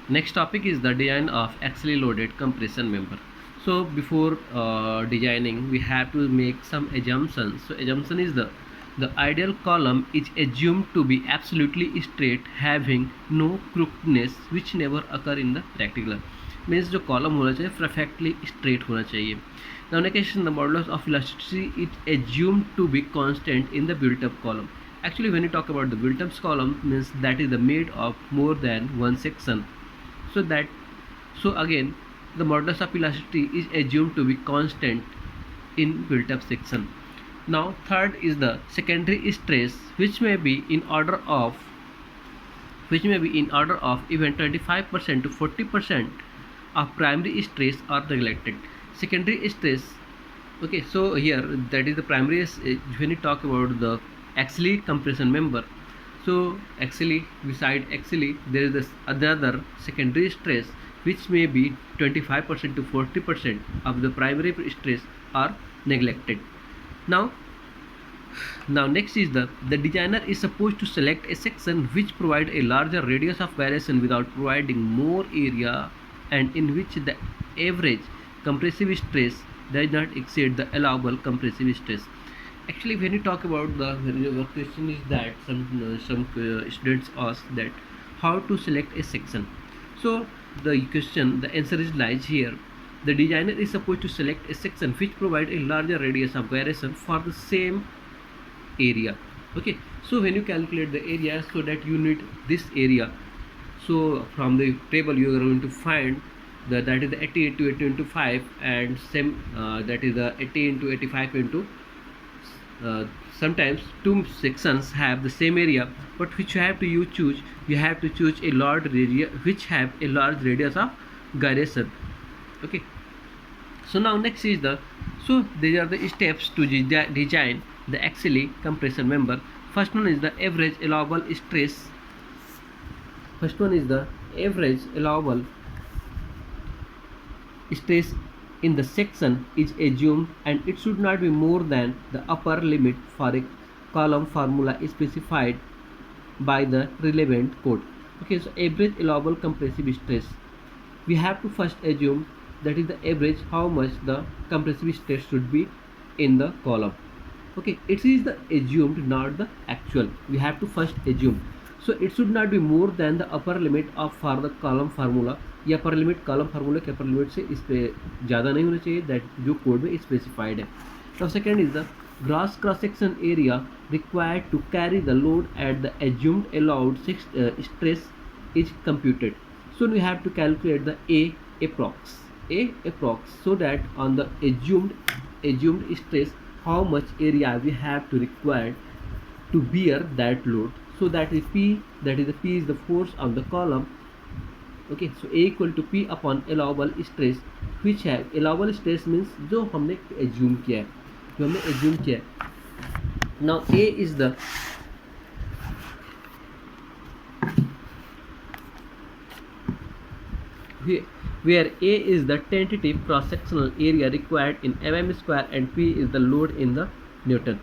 Next topic is the design of axially loaded compression member. So before designing, we have to make some assumptions. So assumption is the ideal column is assumed to be absolutely straight, having no crookedness, which never occur in the rectangular. Means जो column होना चाहिए perfectly straight होना चाहिए. Now next question, the modulus of elasticity is assumed to be constant in the built-up column. Actually, when you talk about the built-up column, means that is the made of more than one section. So again, the modulus of elasticity is assumed to be constant in built-up section. Now third is the secondary stress, which may be in order of even 25% to 40% of primary stress are neglected. Secondary stress, okay, so here that is the primary when you talk about the axially compression member. So axially, beside axially there is this another secondary stress which may be 25% to 40% of the primary stress are neglected. Now next is the designer is supposed to select a section which provide a larger radius of gyration without providing more area, and in which the average compressive stress does not exceed the allowable compressive stress. Actually, when you talk about the question is that some students ask that how to select a section. So the answer is lies here. The designer is supposed to select a section which provide a larger radius of gyration for the same area. Okay, so when you calculate the area, so that you need this area, so from the table you are going to find that is the 88 to 80 into 5, and same that is the 80 into 85 into sometimes two sections have the same area, but which you have to you have to choose a large area which have a large radius of gyration. Okay, so now next is these are the steps to design the axially compression member. First one is the average allowable stress. First one is the average allowable stress in the section is assumed, and it should not be more than the upper limit for a column formula specified by the relevant code. Okay, so average allowable compressive stress, we have to first assume that is the average how much the compressive stress should be in the column. Okay, it is the assumed, not the actual. We have to first assume. So it should not be more than the upper limit of for the column formula. ये upper limit column formula के upper limit से इस पे ज़्यादा नहीं होना चाहिए, that जो कोड में स्पेसिफाइड है. Now second is the gross cross section area required to carry the load at the assumed allowed stress is computed. So we have to calculate the A approx, so that on the assumed stress how much area we have to require to bear that load. So that is P, P is the force of the column. Okay, so A equal to P upon allowable stress, which है allowable stress means जो हमने assume किया है, now A is the where A is the tentative cross sectional area required in mm square and P is the load in the Newton.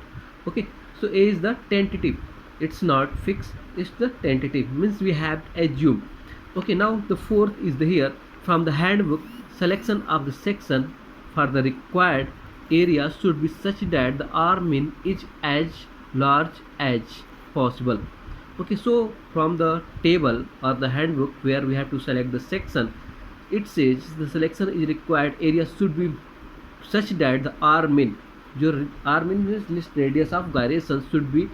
Okay, so A is the tentative, it's not fixed, it's the tentative, means we have assumed. Okay, now the fourth is here from the handbook, selection of the section for the required area should be such that the R min is as large as possible. Okay, so from the table or the handbook where we have to select the section, it says the selection is required area should be such that the R min, जो R min means radius of gyration should be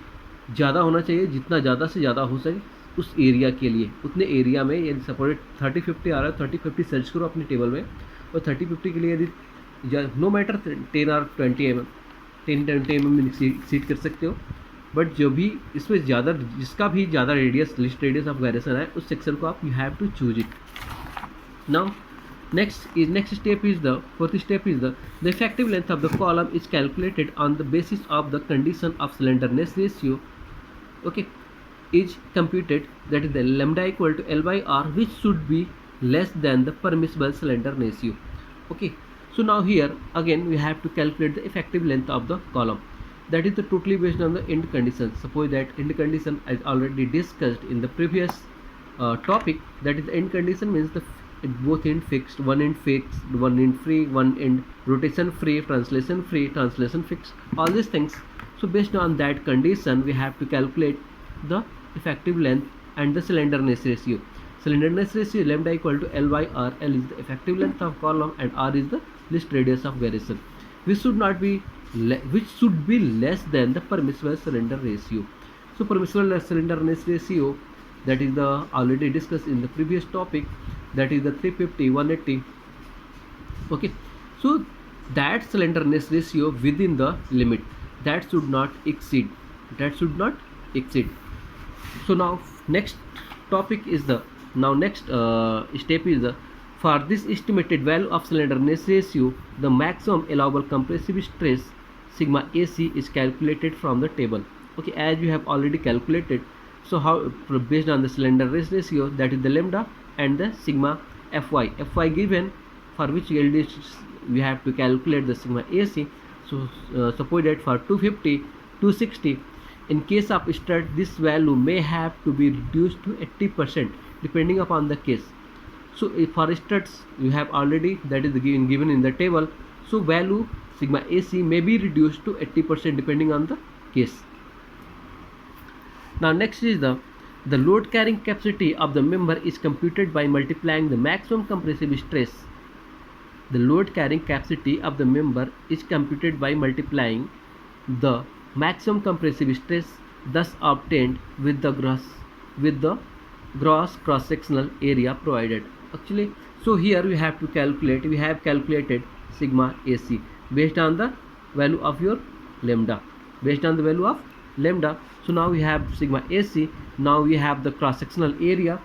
ज़्यादा होना चाहिए, जितना ज़्यादा से ज़्यादा हो सके उस एरिया के लिए, उतने एरिया में. यदि सपोज 30-50 आ रहा है, 30-50 सर्च करो अपनी टेबल में, और 30-50 के लिए यदि नो मैटर 10 और 20 mm 10-20 mm सीट कर सकते हो, बट जो भी इसमें ज़्यादा जिसका भी ज़्यादा radius least radius of gyration है उस सेक्शन को आप you have to choose it. Now next step is the fourth step is the effective length of the column is calculated on the basis of the condition of slenderness ratio. Okay, is computed, that is the lambda equal to L by R, which should be less than the permissible slenderness ratio. Okay, so now here again we have to calculate the effective length of the column, that is the totally based on the end condition. Suppose that end condition as already discussed in the previous topic, that is the end condition means both end fixed, one end free, one end rotation free, translation fixed, all these things. So based on that condition we have to calculate the effective length and the slenderness ratio. Slenderness ratio lambda equal to L by R. L is the effective length of column and R is the least radius of gyration, which should be less than the permissible slender ratio. So permissible slenderness ratio, that is the already discussed in the previous topic, that is the 350, 180. Okay, so that slenderness ratio within the limit, that should not exceed. So now next topic is the next step is the, for this estimated value of slenderness ratio, the maximum allowable compressive stress sigma AC is calculated from the table. Okay, as we have already calculated. So how, based on the slenderness ratio, that is the lambda and the sigma Fy given, for which we have to calculate the sigma AC. So suppose that for 250, 260, in case of strut, this value may have to be reduced to 80% depending upon the case. So if for struts you have already, that is given in the table, so value sigma AC may be reduced to 80% depending on the case. Now next is the load carrying capacity of the member is computed by multiplying the maximum compressive stress. The load carrying capacity of the member is computed by multiplying the maximum compressive stress thus obtained with the gross cross sectional area provided. Actually, so here we have to calculate, we have calculated sigma AC based on the value of your lambda, So now we have sigma AC. Now we have the cross sectional area,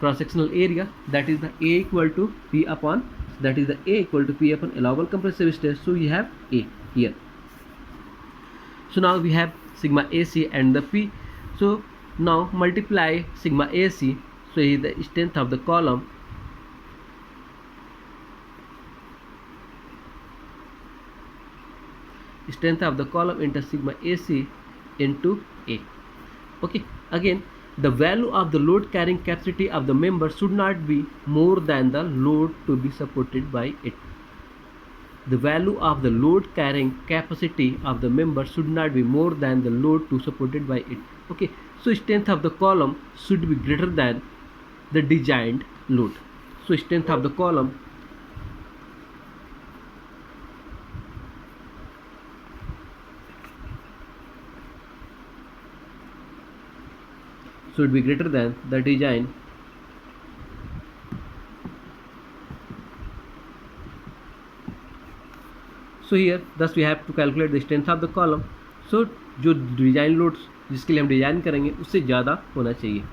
that is the A equal to P upon allowable compressive stress. So we have A here. So now we have sigma AC and the P. So now multiply sigma AC, so is the strength of the column, into sigma AC into A. Okay, again the value of the load carrying capacity of the member should not be more than the load to be supported by it. The value of the load carrying capacity of the member should not be more than the load to supported by it. Okay, so strength of the column should be greater than the designed load. So strength of the column should be greater than the design So here thus we have to calculate the strength of the column. So जो design loads जिसके लिए हम design करेंगे उससे ज़्यादा होना चाहिए.